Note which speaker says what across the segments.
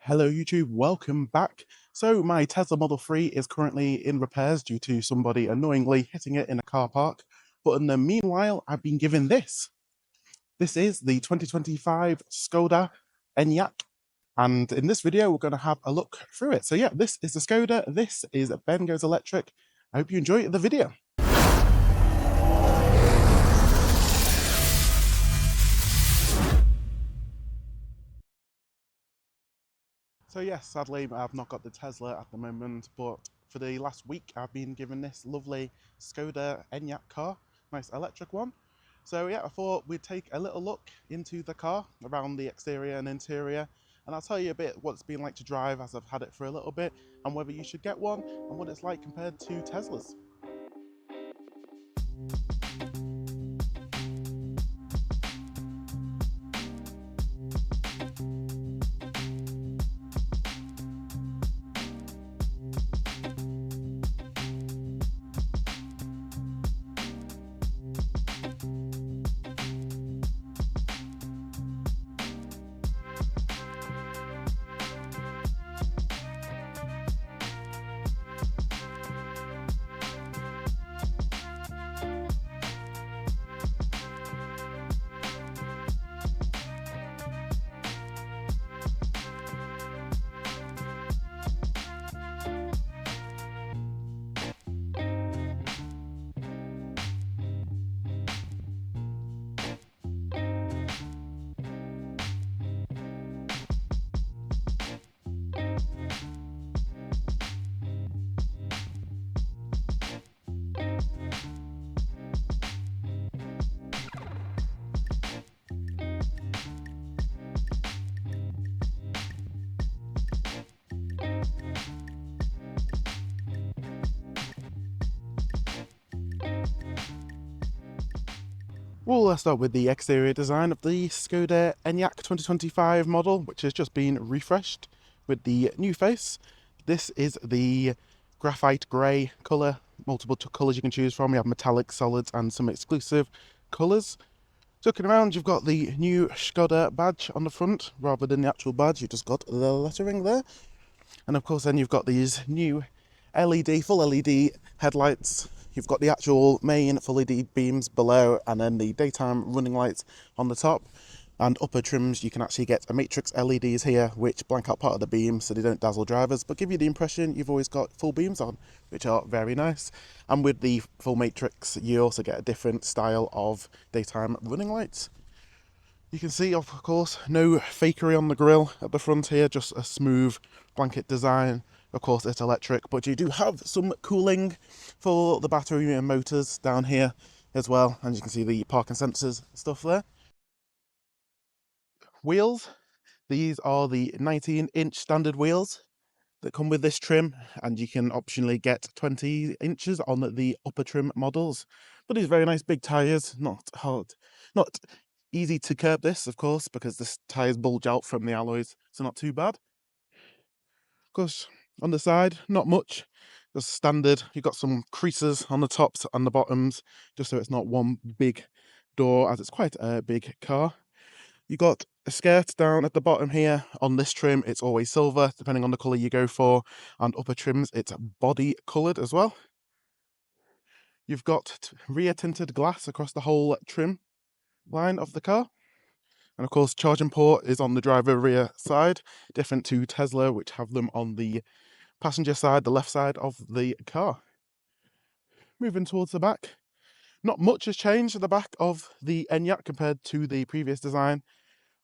Speaker 1: Hello YouTube, welcome back. So my Tesla Model 3 is currently in repairs due to somebody annoyingly hitting it in a car park. But in the meanwhile, I've been given this. This is the 2025 Skoda Enyaq. And in this video, we're going to have a look through it. So yeah, this is the Skoda. This is Ben Goes Electric. I hope you enjoy the video. So yes, sadly, I've not got the Tesla at the moment, but for the last week, I've been given this lovely Skoda Enyaq car, nice electric one. So yeah, I thought we'd take a little look into the car, around the exterior and interior, and I'll tell you a bit what it's been like to drive as I've had it for a little bit, and whether you should get one, and what it's like compared to Teslas. Well, let's start with the exterior design of the Skoda Enyaq 2025 model, which has just been refreshed with the new face. This is the graphite grey colour, multiple colours you can choose from. You have metallic, solids and some exclusive colours. Looking around, you've got the new Škoda badge on the front, rather than the actual badge, you just got the lettering there. And of course then you've got these new full LED headlights. You've got the actual main full LED beams below, and then the daytime running lights on the top. And upper trims, you can actually get a matrix LEDs here, which blank out part of the beam so they don't dazzle drivers, but give you the impression you've always got full beams on, which are very nice. And with the full matrix, you also get a different style of daytime running lights. You can see, of course, no fakery on the grille at the front here, just a smooth blanket design. Of course, it's electric, but you do have some cooling for the battery and motors down here as well. And you can see the parking sensors stuff there. Wheels. These are the 19-inch standard wheels that come with this trim, and you can optionally get 20 inches on the upper trim models. But these very nice big tyres, not easy to curb this, of course, because the tyres bulge out from the alloys, so not too bad. Of course, on the side, not much, just standard. You've got some creases on the tops and the bottoms, just so it's not one big door, as it's quite a big car. You got a skirt down at the bottom here. On this trim, it's always silver, depending on the colour you go for, and upper trims, it's body coloured as well. You've got rear tinted glass across the whole trim line of the car. And of course, charging port is on the driver rear side, different to Tesla, which have them on the passenger side, the left side of the car. Moving towards the back, not much has changed at the back of the Enyaq compared to the previous design.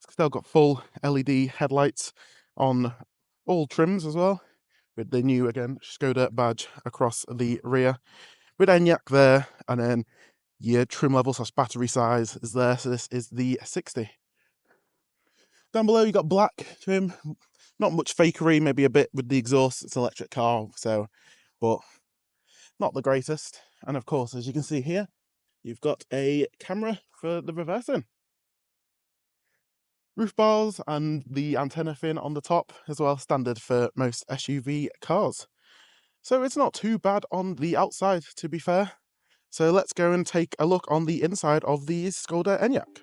Speaker 1: It's still got full LED headlights on all trims as well, with the new, again, Škoda badge across the rear, with Enyaq there, and then your trim level / battery size is there, so this is the 60. Down below you got black trim, not much fakery, maybe a bit with the exhaust. It's an electric car, so, but not the greatest. And of course, as you can see here, you've got a camera for the reversing. Roof bars and the antenna fin on the top as well, standard for most SUV cars. So it's not too bad on the outside, to be fair. So let's go and take a look on the inside of the Skoda Enyaq.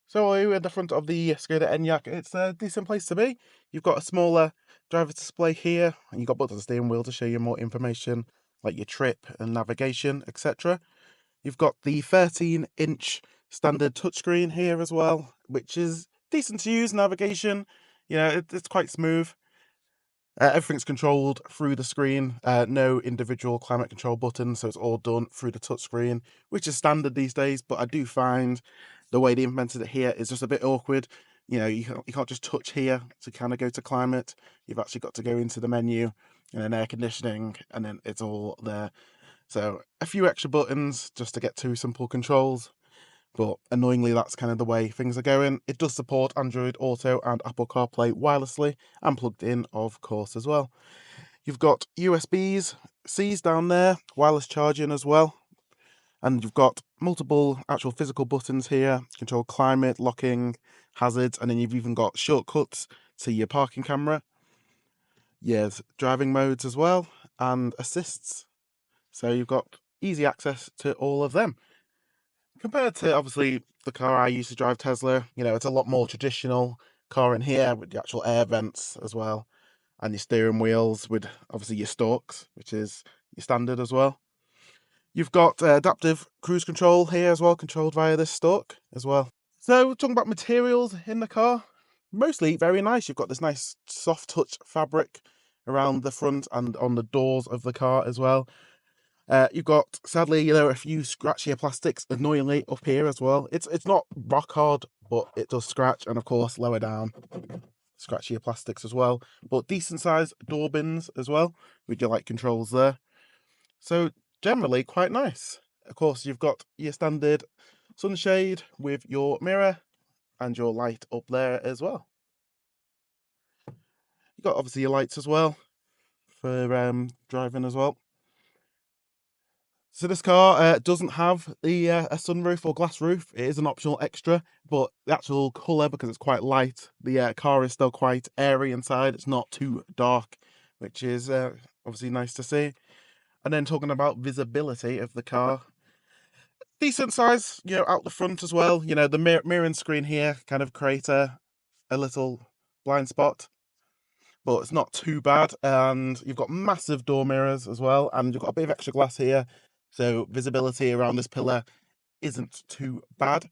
Speaker 1: So are you at the front of the Skoda Enyaq? It's a decent place to be. You've got a smaller driver's display here, and you've got buttons on the steering wheel to show you more information, like your trip and navigation, etc. You've got the 13-inch standard touchscreen here as well, which is decent to use. Navigation, it's quite smooth. Everything's controlled through the screen, no individual climate control buttons, so it's all done through the touchscreen, which is standard these days, but I do find the way they implemented it here is just a bit awkward. You can't just touch here to kind of go to climate. You've actually got to go into the menu and then air conditioning, and then it's all there. So a few extra buttons just to get two simple controls. But annoyingly, that's kind of the way things are going. It does support Android Auto and Apple CarPlay wirelessly and plugged in, of course, as well. You've got USB-Cs down there, wireless charging as well. And you've got multiple actual physical buttons here, control climate, locking, hazards, and then you've even got shortcuts to your parking camera. Yes, driving modes as well, and assists. So you've got easy access to all of them. Compared to, obviously, the car I used to drive, Tesla, it's a lot more traditional car in here with the actual air vents as well. And your steering wheels with, obviously, your stalks, which is your standard as well. You've got adaptive cruise control here as well, controlled via this stalk as well. So, talking about materials in the car, mostly very nice. You've got this nice soft touch fabric around the front and on the doors of the car as well. You've got, sadly, a few scratchier plastics annoyingly up here as well. It's not rock hard, but it does scratch, and of course lower down, scratchier plastics as well. But decent sized door bins as well, with your light controls there. So generally quite nice. Of course, you've got your standard sunshade with your mirror and your light up there as well. You've got obviously your lights as well for driving as well. So this car doesn't have the a sunroof or glass roof. It is an optional extra, but the actual colour, because it's quite light, the car is still quite airy inside. It's not too dark, which is obviously nice to see. And then talking about visibility of the car, decent size, out the front as well. The mirroring screen here kind of create a little blind spot, but it's not too bad. And you've got massive door mirrors as well, and you've got a bit of extra glass here. So visibility around this pillar isn't too bad.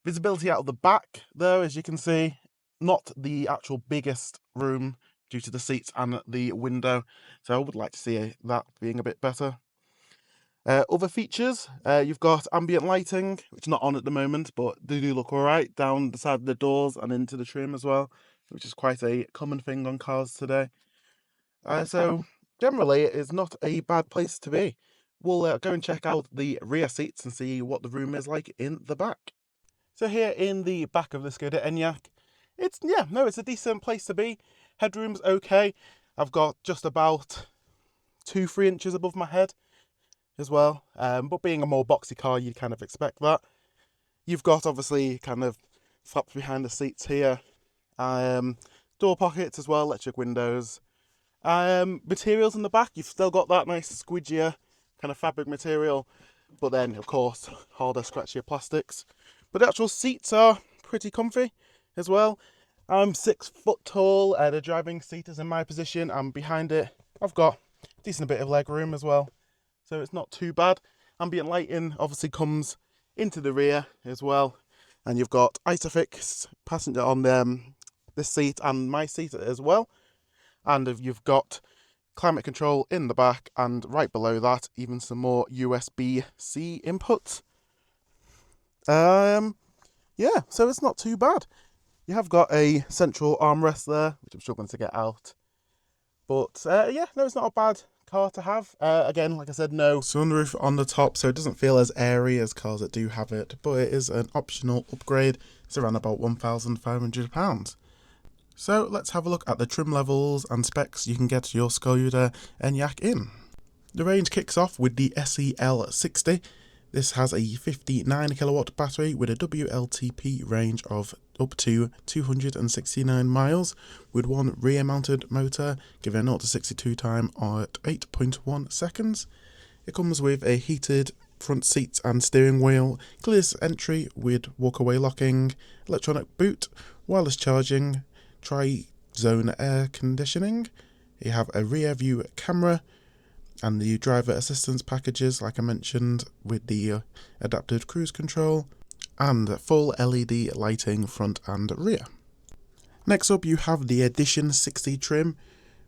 Speaker 1: Visibility out of the back, though, as you can see, not the actual biggest room due to the seats and the window. So I would like to see that being a bit better. Other features, you've got ambient lighting, which is not on at the moment, but they do look all right down the side of the doors and into the trim as well, which is quite a common thing on cars today. So generally, it is not a bad place to be. We'll go and check out the rear seats and see what the room is like in the back. So here in the back of the Skoda Enyaq, it's a decent place to be. Headroom's okay. I've got just about 2-3 inches above my head as well. But being a more boxy car, you'd kind of expect that. You've got obviously kind of flaps behind the seats here. Door pockets as well, electric windows. Materials in the back, you've still got that nice squidgier kind of fabric material, but then of course harder, scratchier plastics. But the actual seats are pretty comfy as well. I'm 6 foot tall, the driving seat is in my position, and behind it I've got a decent bit of leg room as well, so it's not too bad. Ambient lighting obviously comes into the rear as well, and you've got Isofix passenger on this seat and my seat as well. And you've got climate control in the back, and right below that, even some more USB-C inputs. Yeah, so it's not too bad. You have got a central armrest there, which I'm struggling to get out. But yeah, no, it's not a bad car to have. Again, like I said, no sunroof on the top, so it doesn't feel as airy as cars that do have it, but it is an optional upgrade. It's around about £1,500. So let's have a look at the trim levels and specs you can get your Skoda Enyaq in. The range kicks off with the SEL60. This has a 59 kilowatt battery with a WLTP range of up to 269 miles with one rear mounted motor giving a 0 to 62 time at 8.1 seconds. It comes with a heated front seats and steering wheel, keyless entry with walk-away locking, electronic boot, wireless charging, tri-zone air conditioning. You have a rear view camera and the driver assistance packages, like I mentioned, with the adaptive cruise control, and full LED lighting front and rear. Next up, you have the Edition 60 trim,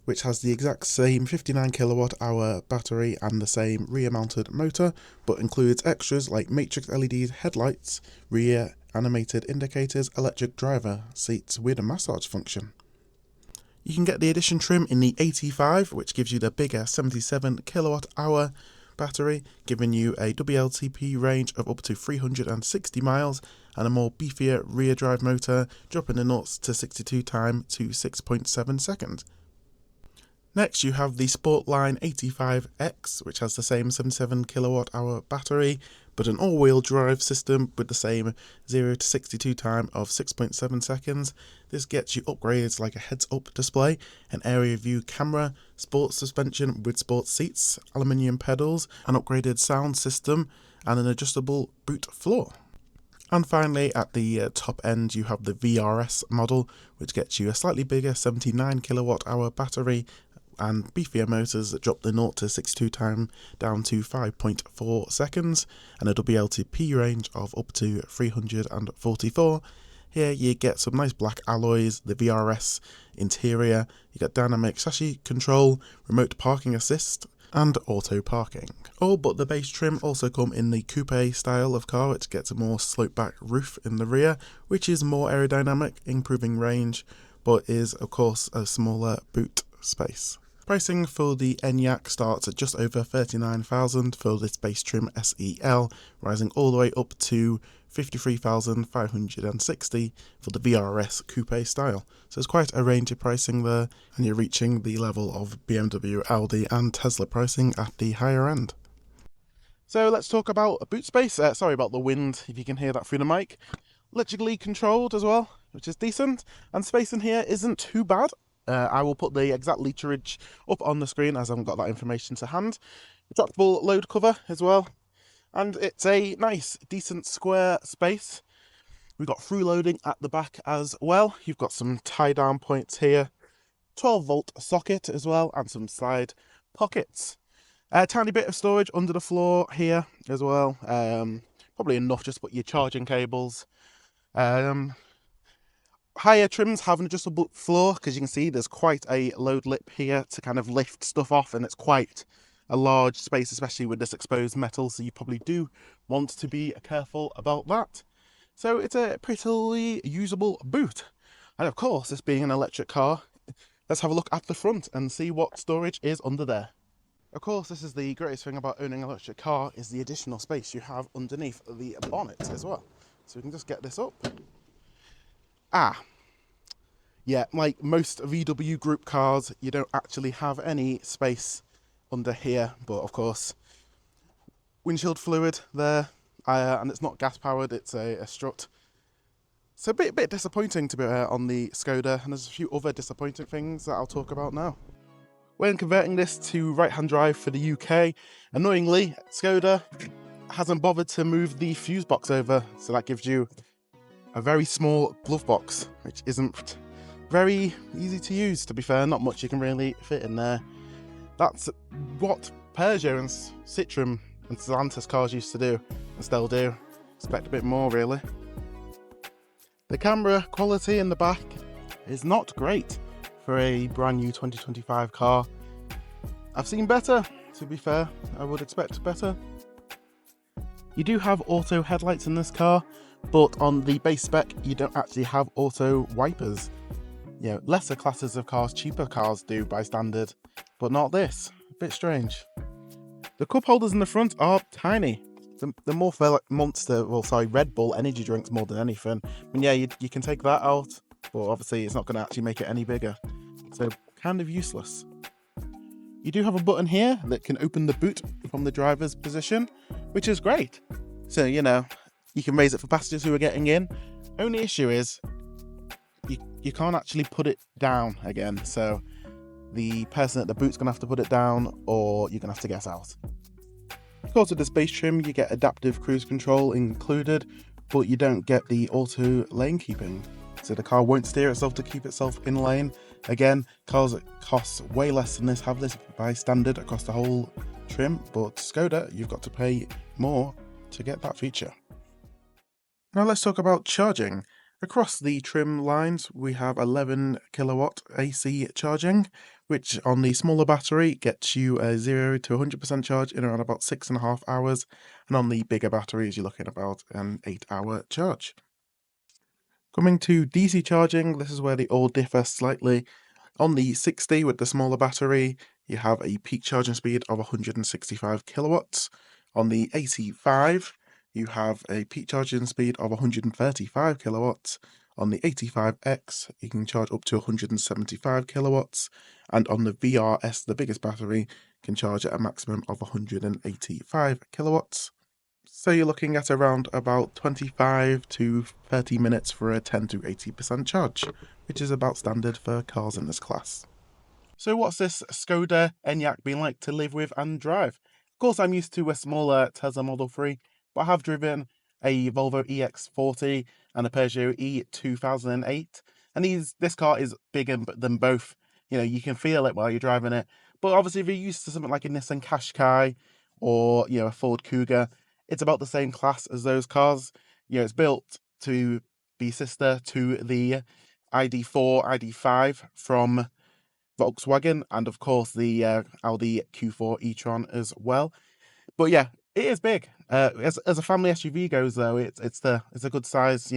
Speaker 1: which has the exact same 59 kilowatt hour battery and the same rear mounted motor, but includes extras like matrix LED headlights, rear animated indicators, electric driver seats with a massage function. You can get the Edition trim in the 85, which gives you the bigger 77 kilowatt hour battery, giving you a WLTP range of up to 360 miles and a more beefier rear drive motor, dropping the 0 to 62 time to 6.7 seconds. Next, you have the Sportline 85X, which has the same 77 kilowatt hour battery, but an all-wheel drive system with the same 0 to 62 time of 6.7 seconds. This gets you upgrades like a heads-up display, an area view camera, sports suspension with sports seats, aluminium pedals, an upgraded sound system, and an adjustable boot floor. And finally, at the top end, you have the VRS model, which gets you a slightly bigger 79 kilowatt hour battery and beefier motors that drop the 0 to 62 time down to 5.4 seconds, and a WLTP range of up to 344. Here you get some nice black alloys, the VRS interior, you get dynamic chassis control, remote parking assist, and auto parking. All but the base trim also come in the Coupé style of car, which gets a more sloped back roof in the rear, which is more aerodynamic, improving range, but is of course a smaller boot space. Pricing for the Enyaq starts at just over $39,000 for this base trim SEL, rising all the way up to $53,560 for the VRS Coupé style. So it's quite a range of pricing there, and you're reaching the level of BMW, Audi and Tesla pricing at the higher end. So let's talk about boot space. Sorry about the wind, if you can hear that through the mic. Electrically controlled as well, which is decent, and space in here isn't too bad. I will put the exact literage up on the screen as I haven't got that information to hand. Retractable load cover as well, and it's a nice, decent square space. We've got through loading at the back as well. You've got some tie down points here, 12-volt socket as well, and some side pockets. A tiny bit of storage under the floor here as well. Probably enough just to put your charging cables. Higher trims have an adjustable floor, because you can see there's quite a load lip here to kind of lift stuff off, and it's quite a large space, especially with this exposed metal, so you probably do want to be careful about that. So it's a pretty usable boot. And of course, this being an electric car, let's have a look at the front and see what storage is under there. Of course, this is the greatest thing about owning an electric car, is the additional space you have underneath the bonnet as well. So we can just get this up. Yeah, like most VW group cars, you don't actually have any space under here, but of course, windshield fluid there, and it's not gas powered, it's a strut. So a bit disappointing to be on the Skoda, and there's a few other disappointing things that I'll talk about now. When converting this to right-hand drive for the UK, annoyingly, Skoda hasn't bothered to move the fuse box over, so that gives you a very small glove box, which isn't very easy to use, to be fair. Not much you can really fit in there. That's what Peugeot and Citroën and Stellantis cars used to do, and still do. Expect a bit more, really. The camera quality in the back is not great for a brand new 2025 car. I've seen better, to be fair. I would expect better. You do have auto headlights in this car, but on the base spec, you don't actually have auto wipers. You know, lesser classes of cars, cheaper cars do by standard, but not this. A bit strange. The cup holders in the front are tiny. They're more for like Red Bull energy drinks more than anything. I mean, yeah, you can take that out, but obviously it's not going to actually make it any bigger. So kind of useless. You do have a button here that can open the boot from the driver's position, which is great. So, you know, you can raise it for passengers who are getting in. Only issue is you can't actually put it down again. So the person at the boot's going to have to put it down, or you're going to have to get out. Of course, with this base trim, you get adaptive cruise control included, but you don't get the auto lane keeping. So the car won't steer itself to keep itself in lane. Again, cars that cost way less than this have this by standard across the whole trim, but Skoda, you've got to pay more to get that feature. Now let's talk about charging. Across the trim lines, we have 11 kilowatt AC charging, which on the smaller battery gets you a 0 to 100% charge in around about 6.5 hours, and on the bigger batteries, you're looking about an 8-hour charge. Coming to DC charging, this is where they all differ slightly. On the 60 with the smaller battery, you have a peak charging speed of 165 kilowatts. On the 85, you have a peak charging speed of 135 kilowatts. On the 85X, you can charge up to 175 kilowatts. And on the VRS, the biggest battery, can charge at a maximum of 185 kilowatts. So you're looking at around about 25 to 30 minutes for a 10 to 80% charge, which is about standard for cars in this class. So what's this Skoda Enyaq been like to live with and drive? Of course, I'm used to a smaller Tesla Model 3, but I have driven a Volvo EX40 and a Peugeot E2008, and this car is bigger than both. You know, you can feel it while you're driving it. But obviously, if you're used to something like a Nissan Qashqai or, a Ford Kuga, it's about the same class as those cars. It's built to be sister to the ID4, ID5 from Volkswagen, and of course the Audi Q4 e-tron as well. But yeah, it is big. As a family SUV goes, though, it's a good size.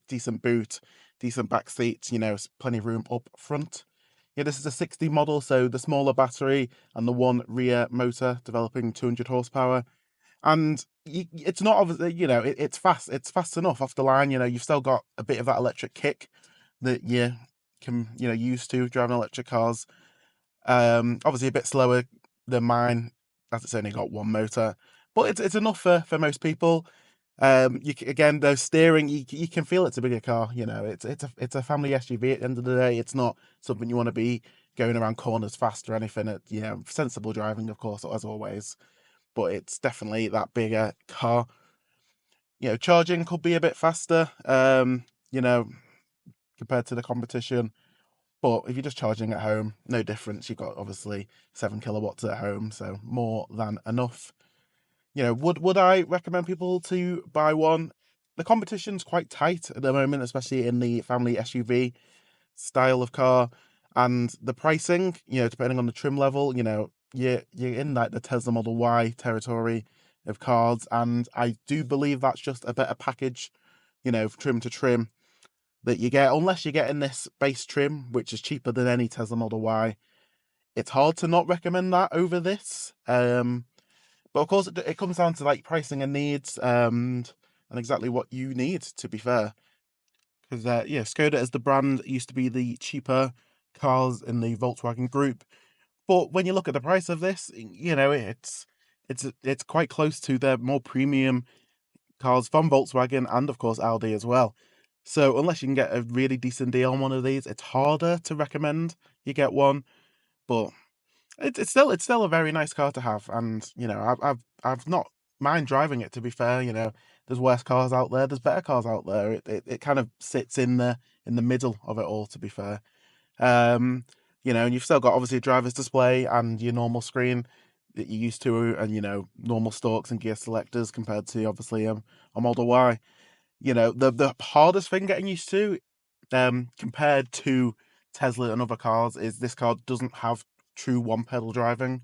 Speaker 1: Decent boot, decent back seats. Plenty of room up front. Yeah, this is a 60 model, so the smaller battery and the one rear motor developing 200 horsepower. And it's not obviously, it's fast. It's fast enough off the line. You've still got a bit of that electric kick that you can, use to driving electric cars. Obviously a bit slower than mine, as it's only got one motor, but it's enough for most people. Again, though, steering, you can feel it's a bigger car. It's a family SUV at the end of the day. It's not something you want to be going around corners fast or anything. Sensible driving, of course, as always, but it's definitely that bigger car. Charging could be a bit faster, compared to the competition. But if you're just charging at home, no difference. You've got obviously 7 kilowatts at home, so more than enough. Would I recommend people to buy one? The competition's quite tight at the moment, especially in the family SUV style of car, and the pricing, depending on the trim level, you're in like the Tesla Model Y territory of cars, and I do believe that's just a better package, trim to trim that you get, unless you're getting this base trim, which is cheaper than any Tesla Model Y. It's hard to not recommend that over this. But of course, it comes down to like pricing and needs, and exactly what you need, to be fair. Because Skoda as the brand used to be the cheaper cars in the Volkswagen group. But when you look at the price of this, it's quite close to the more premium cars from Volkswagen and of course Audi as well. So unless you can get a really decent deal on one of these, it's harder to recommend you get one. But it's still a very nice car to have, and I've not mind driving it, to be fair. There's worse cars out there, there's better cars out there. It kind of sits in the middle of it all, to be fair. And you've still got obviously a driver's display and your normal screen that you're used to, and normal stalks and gear selectors compared to obviously a Model Y. The hardest thing getting used to, compared to Tesla and other cars, is this car doesn't have true one pedal driving.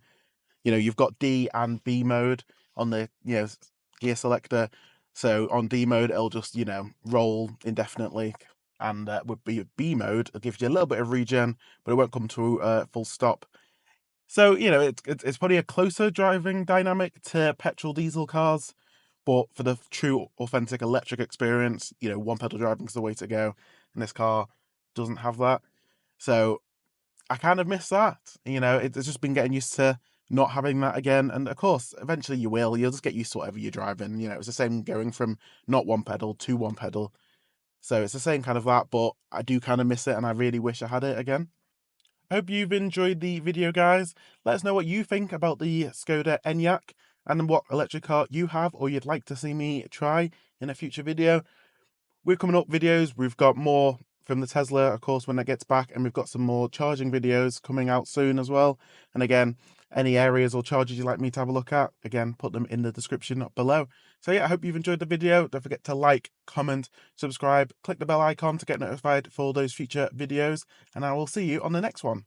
Speaker 1: You've got D and B mode on the gear selector. So on D mode, it'll just roll indefinitely, and with B mode, it'll give you a little bit of regen, but it won't come to a full stop. So it's probably a closer driving dynamic to petrol diesel cars. But for the true authentic electric experience, one pedal driving is the way to go. And this car doesn't have that. So I kind of miss that. It's just been getting used to not having that again. And of course, eventually you will. You'll just get used to whatever you're driving. It's the same going from not one pedal to one pedal. So it's the same kind of that, but I do kind of miss it, and I really wish I had it again. I hope you've enjoyed the video, guys. Let us know what you think about the Skoda Enyaq. and what electric car you have or you'd like to see me try in a future video. We're coming up videos. We've got more from the Tesla, of course, when it gets back, and we've got some more charging videos coming out soon as well. And again, any areas or charges you'd like me to have a look at, again, put them in the description below. So yeah, I hope you've enjoyed the video. Don't forget to like, comment, subscribe, click the bell icon to get notified for those future videos, and I will see you on the next one.